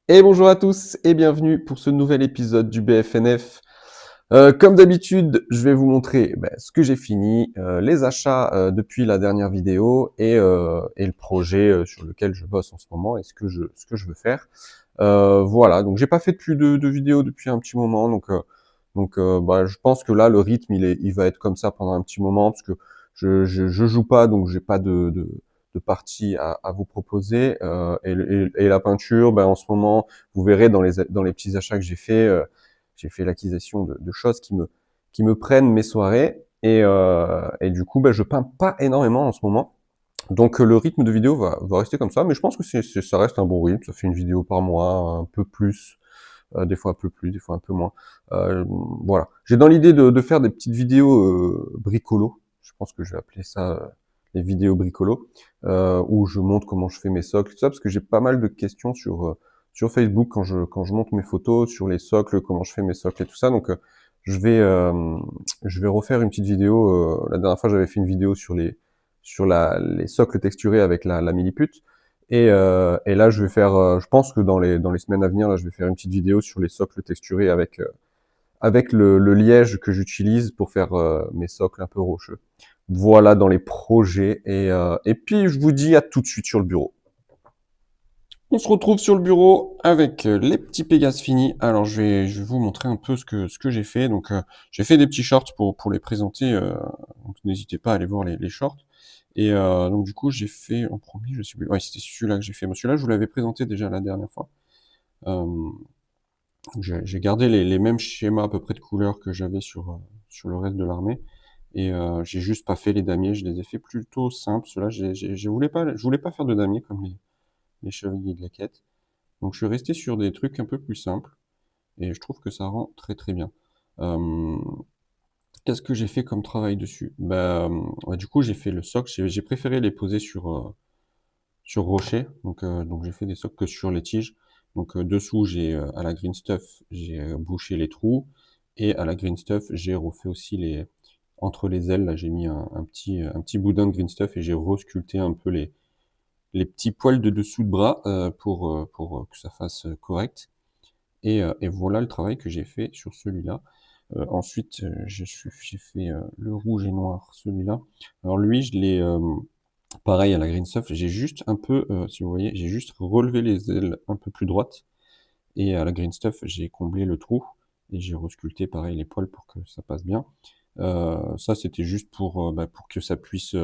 Et bonjour à tous et bienvenue pour ce nouvel épisode du BFNF. Comme d'habitude, je vais vous montrer ce que j'ai fini, les achats depuis la dernière vidéo et le projet sur lequel je bosse en ce moment et ce que je veux faire. Voilà, donc j'ai pas fait plus de vidéos depuis un petit moment, donc je pense que là le rythme il va être comme ça pendant un petit moment parce que je joue pas, donc j'ai pas de partie à vous proposer. Et la peinture, en ce moment, vous verrez dans les petits achats que j'ai fait l'acquisition de choses qui me prennent mes soirées. Et du coup, je peins pas énormément en ce moment. Donc le rythme de vidéo va rester comme ça, mais je pense que ça reste un bon rythme. Ça fait une vidéo par mois, un peu plus, des fois un peu plus, des fois un peu moins. Voilà. J'ai dans l'idée de faire des petites vidéos bricolo. Je pense que je vais appeler ça les vidéos bricolo, où je montre comment je fais mes socles, tout ça, parce que j'ai pas mal de questions sur Facebook quand je monte mes photos sur les socles, comment je fais mes socles et tout ça. Donc je vais euh, je vais refaire une petite vidéo. La dernière fois, j'avais fait une vidéo les socles texturés avec la millipute. Et là, je vais faire, je pense que dans les semaines à venir, là, je vais faire une petite vidéo sur les socles texturés avec le liège que j'utilise pour faire mes socles un peu rocheux. Voilà dans les projets. Et puis, je vous dis à tout de suite sur le bureau. On se retrouve sur le bureau avec les petits Pégases finis. Alors, je vais vous montrer un peu ce que j'ai fait. Donc, j'ai fait des petits shorts pour les présenter. Donc, n'hésitez pas à aller voir les shorts. Donc, du coup, j'ai fait en premier, je sais plus. Ouais, c'était celui-là que j'ai fait. Moi, celui-là, je vous l'avais présenté déjà la dernière fois. Euh, j'ai gardé les mêmes schémas à peu près de couleurs que j'avais sur le reste de l'armée. J'ai juste pas fait les damiers. Je les ai fait plutôt simples. Ceux-là, je voulais pas faire de damiers comme les chevaliers de la quête. Donc je suis resté sur des trucs un peu plus simples et je trouve que ça rend très très bien. Euh, Qu'est-ce que j'ai fait comme travail dessus? Ouais, du coup j'ai fait le socle. J'ai préféré les poser sur rocher. Donc j'ai fait des socles que sur les tiges. Donc dessous j'ai à la green stuff j'ai bouché les trous et à la green stuff j'ai refait aussi les entre les ailes. Là j'ai mis un petit boudin de green stuff et j'ai resculpté un peu les petits poils de dessous de bras pour que ça fasse correct. Et voilà le travail que j'ai fait sur celui-là. Ensuite, j'ai fait le rouge et noir, celui-là. Alors lui, je l'ai, pareil à la Green Stuff, j'ai juste un peu, si vous voyez, j'ai juste relevé les ailes un peu plus droites. Et à la Green Stuff, j'ai comblé le trou. Et j'ai resculpté pareil les poils pour que ça passe bien. Ça, c'était juste pour que ça puisse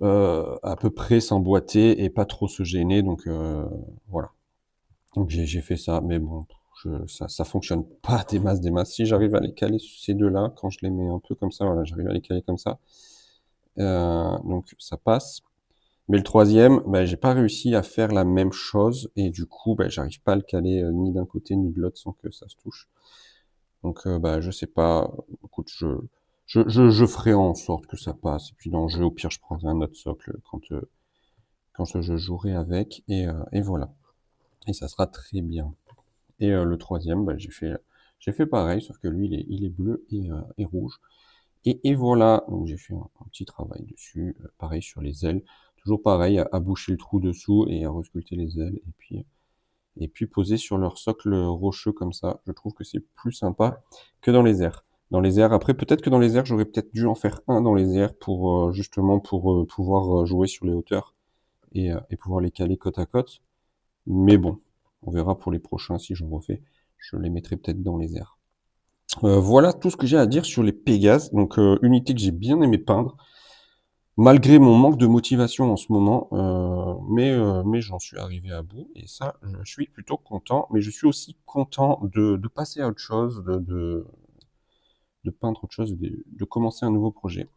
à peu près s'emboîter et pas trop se gêner. Donc voilà. Donc j'ai fait ça, mais bon, ça fonctionne pas des masses. Si j'arrive à les caler ces deux-là, quand je les mets un peu comme ça, voilà, j'arrive à les caler comme ça, donc ça passe. Mais le troisième, j'ai pas réussi à faire la même chose et du coup, j'arrive pas à le caler ni d'un côté ni de l'autre sans que ça se touche. Donc je sais pas. Écoute, je ferai en sorte que ça passe. Et puis dans le jeu, au pire, je prendrai un autre socle quand je jouerai avec et voilà. Et ça sera très bien. Et le troisième, j'ai fait pareil, sauf que lui, il est bleu et rouge. Et voilà, donc j'ai fait un petit travail dessus, pareil sur les ailes. Toujours pareil, à boucher le trou dessous et à resculpter les ailes. Et puis poser sur leur socle rocheux comme ça. Je trouve que c'est plus sympa que dans les airs. Dans les airs, après, peut-être que dans les airs, j'aurais peut-être dû en faire un dans les airs pour justement pour pouvoir jouer sur les hauteurs et pouvoir les caler côte à côte. Mais bon, on verra pour les prochains si j'en refais. Je les mettrai peut-être dans les airs. Voilà tout ce que j'ai à dire sur les Pégases. Donc unité que j'ai bien aimé peindre, malgré mon manque de motivation en ce moment, mais j'en suis arrivé à bout et ça, je suis plutôt content. Mais je suis aussi content de passer à autre chose, de peindre autre chose, de commencer un nouveau projet.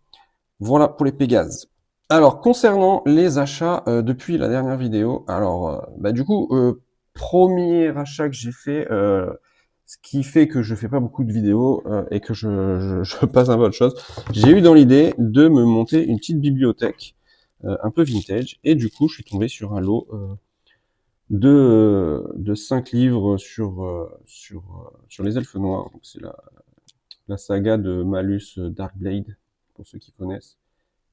Voilà pour les Pégases. Alors, concernant les achats depuis la dernière vidéo, alors, du coup, premier achat que j'ai fait, ce qui fait que je fais pas beaucoup de vidéos et que je passe un peu à autre chose, j'ai eu dans l'idée de me monter une petite bibliothèque un peu vintage, et du coup, je suis tombé sur un lot de 5 livres sur les elfes noirs. Donc, c'est la saga de Malus Darkblade, pour ceux qui connaissent.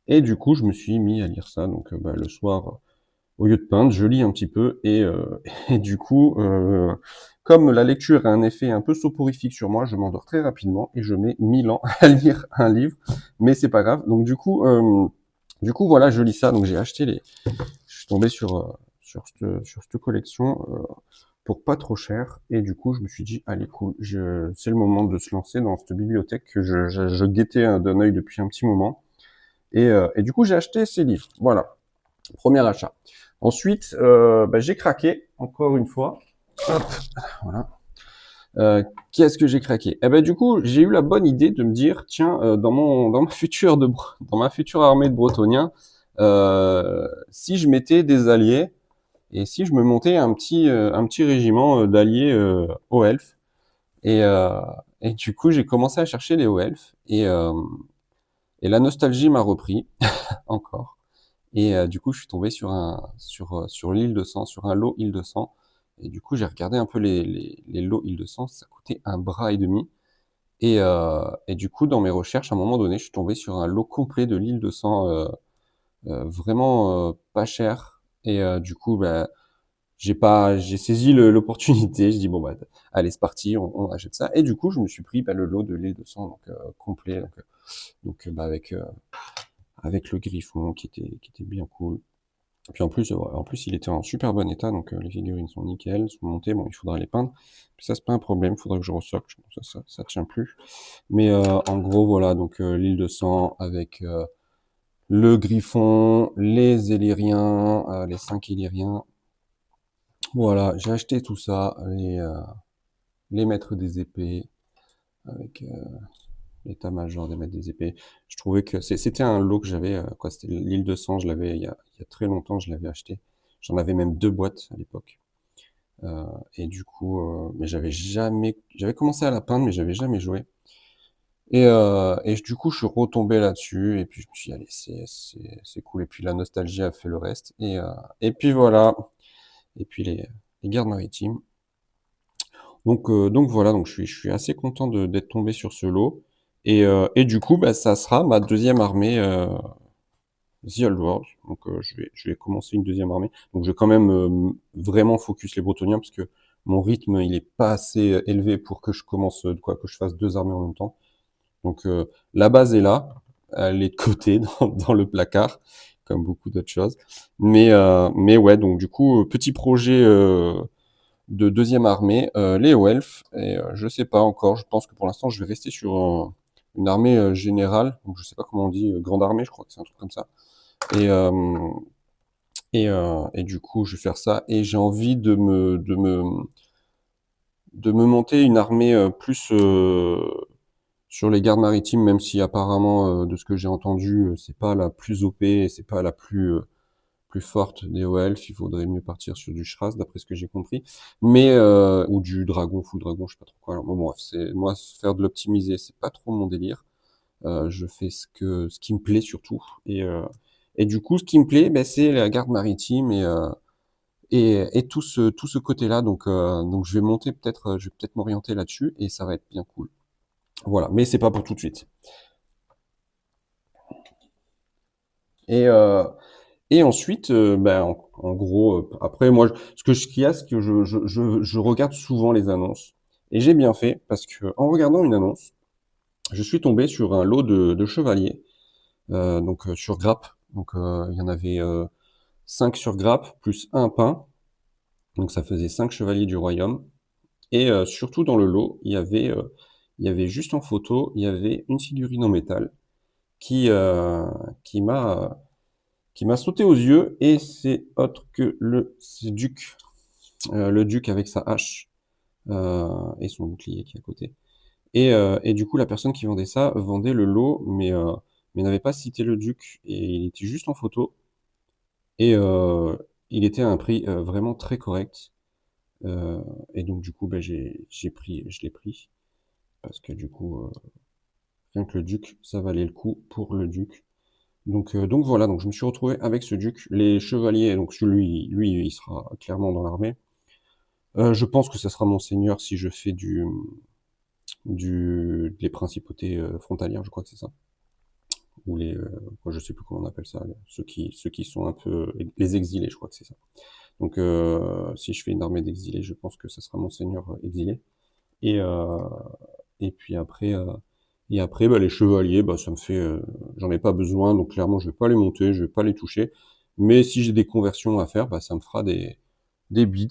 Et du coup, je me suis mis à lire ça. Donc, le soir, au lieu de peindre, je lis un petit peu et du coup, comme la lecture a un effet un peu soporifique sur moi, je m'endors très rapidement et je mets 1000 ans à lire un livre, mais c'est pas grave. Donc du coup voilà, je lis ça. Donc j'ai acheté je suis tombé sur cette collection pour pas trop cher et du coup je me suis dit allez cool, c'est le moment de se lancer dans cette bibliothèque que je guettais d'un œil depuis un petit moment et du coup j'ai acheté ces livres. Voilà. Premier achat. Ensuite, j'ai craqué, encore une fois. Hop, voilà. Qu'est-ce que j'ai craqué? Eh ben, du coup, j'ai eu la bonne idée de me dire, tiens, dans ma future armée de Bretoniens, si je mettais des alliés et si je me montais un petit régiment d'alliés aux elfes. Et, euh, et du coup, j'ai commencé à chercher les hauts elfes et la nostalgie m'a repris encore. Et du coup, je suis tombé sur l'île de sang, sur un lot île de sang. Et du coup, j'ai regardé un peu les lots île de sang, ça coûtait un bras et demi. Et du coup, dans mes recherches, à un moment donné, je suis tombé sur un lot complet de l'île de sang, vraiment pas cher. Et du coup, j'ai saisi l'opportunité. Je dis bon bah, allez, c'est parti, on achète ça. Et du coup, je me suis pris le lot de l'île de sang, donc complet, avec le griffon qui était bien cool. Puis en plus, il était en super bon état, donc les figurines sont nickel, sont montées. Bon, il faudra les peindre. Puis ça, c'est pas un problème. Il faudra que je ressorte. Ça tient plus. Mais en gros, voilà. Donc l'île de sang avec le griffon, les Éliriens, les 5 Éliriens. Voilà, j'ai acheté tout ça, les maîtres des épées avec l'état-major des maîtres des épées. Je trouvais que c'était un lot que j'avais, quoi, c'était l'île de sang, je l'avais il y a très longtemps, je l'avais acheté. J'en avais même 2 boîtes à l'époque. Et du coup, mais j'avais commencé à la peindre, mais j'avais jamais joué. Et du coup, je suis retombé là-dessus, et puis je me suis dit, allez, c'est cool. Et puis la nostalgie a fait le reste. Et puis voilà. Et puis les gardes maritimes. Donc voilà, donc je suis assez content d'être tombé sur ce lot. Et du coup, bah, ça sera ma deuxième armée The Old World. Donc je vais commencer une deuxième armée. Donc je vais quand même vraiment focus les Bretoniens parce que mon rythme il est pas assez élevé pour que je commence que je fasse deux armées en même temps. Donc la base est là, elle est de côté dans le placard, comme beaucoup d'autres choses. Mais ouais, donc du coup petit projet de deuxième armée, les Welf. Et je sais pas encore. Je pense que pour l'instant je vais rester sur une armée générale. Donc je sais pas comment on dit, grande armée, je crois que c'est un truc comme ça. Et, euh, et du coup, je vais faire ça. Et j'ai envie de me monter une armée plus sur les gardes maritimes, même si apparemment, de ce que j'ai entendu, c'est pas la plus OP, et c'est pas la plus forte des OELF. Il faudrait mieux partir sur du Shraz, d'après ce que j'ai compris. Mais ou du dragon, full dragon, je sais pas trop quoi. Alors, bon, bref, moi faire de l'optimiser, c'est pas trop mon délire. Je fais ce qui me plaît surtout. Et du coup, ce qui me plaît, ben, c'est la garde maritime et tout ce côté-là. Donc, je vais peut-être m'orienter là-dessus et ça va être bien cool. Voilà, mais c'est pas pour tout de suite. Et, euh, et ensuite, en gros, après, moi, ce qu'il y a, c'est que je regarde souvent les annonces. Et j'ai bien fait parce que en regardant une annonce, je suis tombé sur un lot de chevaliers, sur grappe. Donc, il y en avait 5 sur grappe, plus un pain. Donc, ça faisait 5 chevaliers du royaume. Et surtout dans le lot, il y avait juste en photo, il y avait une figurine en métal qui, euh, qui m'a qui m'a sauté aux yeux. Et c'est autre que c'est le duc avec sa hache et son bouclier qui est à côté. Et du coup, la personne qui vendait ça vendait le lot, mais n'avait pas cité le duc. Et il était juste en photo. Et il était à un prix vraiment très correct. Euh, et donc du coup, je l'ai pris parce que du coup, rien que le duc, ça valait le coup pour le duc. Donc voilà, donc je me suis retrouvé avec ce duc. Les chevaliers, donc lui, il sera clairement dans l'armée. Je pense que ça sera mon seigneur si je fais des principautés frontalières, je crois que c'est ça. ou les, moi, je sais plus comment on appelle ça, ceux qui sont un peu les exilés, je crois que c'est ça. Donc, si je fais une armée d'exilés, je pense que ça sera mon seigneur exilé. Et, euh, et puis après, bah, les chevaliers, bah, ça me fait, j'en ai pas besoin, donc clairement, je vais pas les monter, je vais pas les toucher. Mais si j'ai des conversions à faire, bah, ça me fera des bits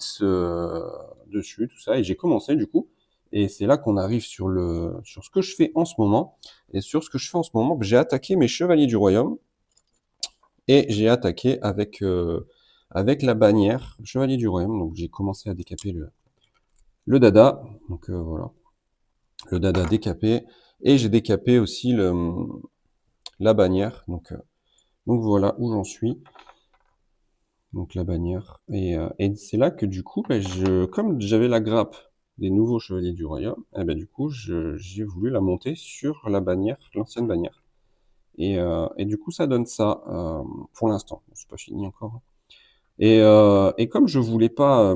dessus, tout ça. Et j'ai commencé du coup. Et c'est là qu'on arrive sur ce que je fais en ce moment. Et sur ce que je fais en ce moment, j'ai attaqué mes chevaliers du royaume. Et j'ai attaqué avec la bannière chevalier du royaume. Donc j'ai commencé à décaper le dada. Donc voilà. Le dada décapé. Et j'ai décapé aussi la bannière. Donc voilà où j'en suis. Donc la bannière. Et c'est là que du coup, bah, comme j'avais la grappe des nouveaux chevaliers du royaume, et ben du coup, j'ai voulu la monter sur la bannière, l'ancienne bannière. Et du coup, ça donne ça pour l'instant. Bon, c'est pas fini encore, hein. Et comme je voulais pas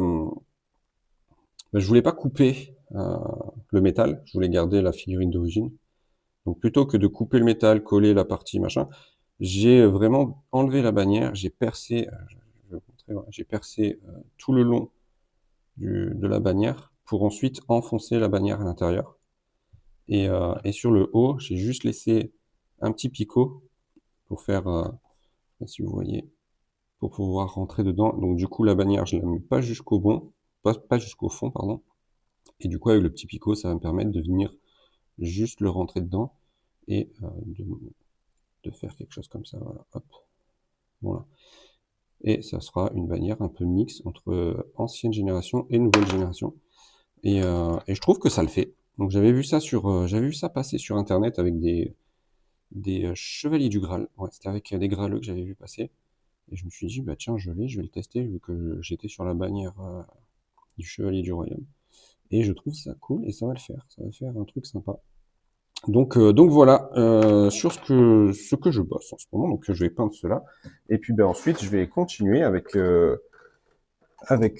couper le métal, je voulais garder la figurine d'origine. Donc plutôt que de couper le métal, coller la partie machin, j'ai vraiment enlevé la bannière, j'ai percé, je vais vous montrer, voilà, j'ai percé tout le long de la bannière pour ensuite enfoncer la bannière à l'intérieur. Et sur le haut, j'ai juste laissé un petit picot pour faire, je sais pas si vous voyez, pour pouvoir rentrer dedans. Donc du coup, la bannière, je la mets pas jusqu'au pas jusqu'au fond, pardon. Et du coup, avec le petit picot, ça va me permettre de venir juste le rentrer dedans et de faire quelque chose comme ça. Voilà, hop, voilà. Et ça sera une bannière un peu mixte entre ancienne génération et nouvelle génération. Et je trouve que ça le fait. Donc j'avais vu ça passer sur internet avec des chevaliers du Graal. Ouais, c'était avec des graleux que j'avais vu passer. Et je me suis dit, bah tiens, je vais le tester vu que j'étais sur la bannière du chevalier du royaume. Et je trouve ça cool et ça va le faire. Ça va faire un truc sympa. Donc voilà, sur ce que je bosse en ce moment. Donc je vais peindre cela. Et puis ben, ensuite, je vais continuer avec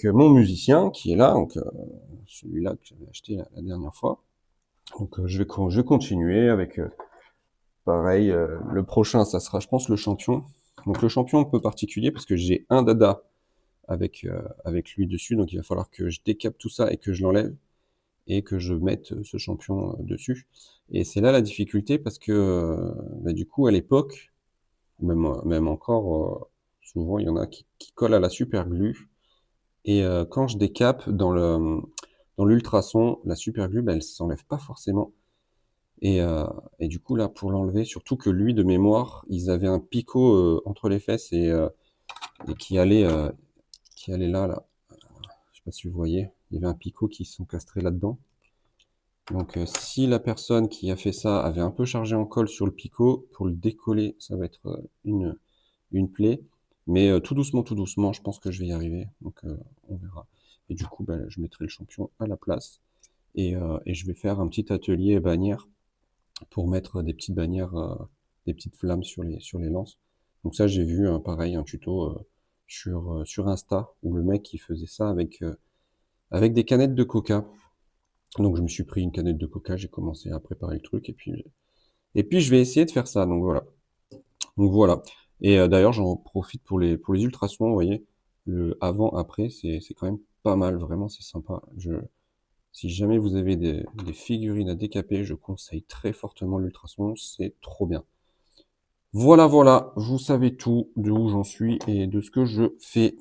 mon musicien qui est là, donc celui-là que j'avais acheté la dernière fois. Donc je vais continuer avec pareil. Le prochain, ça sera, je pense, le champion. Donc le champion un peu particulier parce que j'ai un dada avec lui dessus. Donc il va falloir que je décape tout ça et que je l'enlève et que je mette ce champion dessus. Et c'est là la difficulté parce que bah, du coup à l'époque, même encore, souvent il y en a qui collent à la super glue. Et quand je décape dans l'ultrason, la super glue, bah, elle s'enlève pas forcément. Et du coup là, pour l'enlever, surtout que lui de mémoire, ils avaient un picot entre les fesses et qui allait là. Je sais pas si vous voyez, il y avait un picot qui sont castrés là-dedans. Donc si la personne qui a fait ça avait un peu chargé en colle sur le picot, pour le décoller, ça va être une plaie. Mais tout doucement, je pense que je vais y arriver. Donc on verra. Et du coup, bah, je mettrai le champion à la place. Et je vais faire un petit atelier bannière pour mettre des petites bannières, des petites flammes sur les lances. Donc ça, j'ai vu pareil un tuto sur Insta où le mec il faisait ça avec des canettes de coca. Donc je me suis pris une canette de coca, j'ai commencé à préparer le truc et puis je vais essayer de faire ça. Donc voilà. Donc voilà. Et d'ailleurs j'en profite pour les ultrasons, vous voyez, le avant après c'est quand même pas mal, vraiment c'est sympa. Si jamais vous avez des figurines à décaper, je conseille très fortement l'ultrason, c'est trop bien. Voilà, vous savez tout de où j'en suis et de ce que je fais.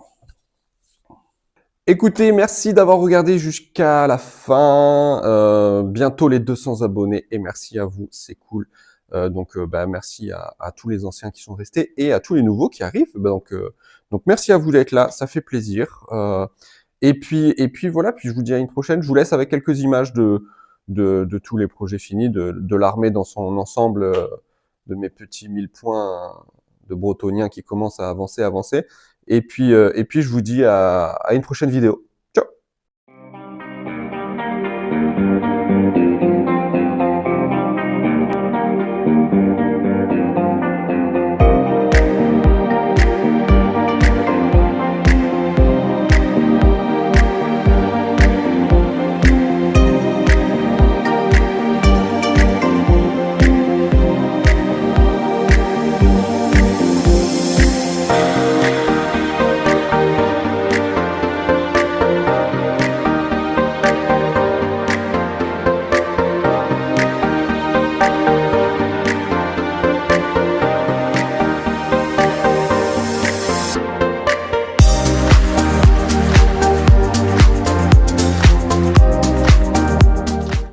Écoutez, merci d'avoir regardé jusqu'à la fin. Bientôt les 200 abonnés et merci à vous, c'est cool. Bah, merci à tous les anciens qui sont restés et à tous les nouveaux qui arrivent. Donc merci à vous d'être là, ça fait plaisir. Et puis voilà, puis je vous dis à une prochaine. Je vous laisse avec quelques images de tous les projets finis, de l'armée dans son ensemble, de mes petits 1000 points de bretoniens qui commencent à avancer. Et puis je vous dis à une prochaine vidéo.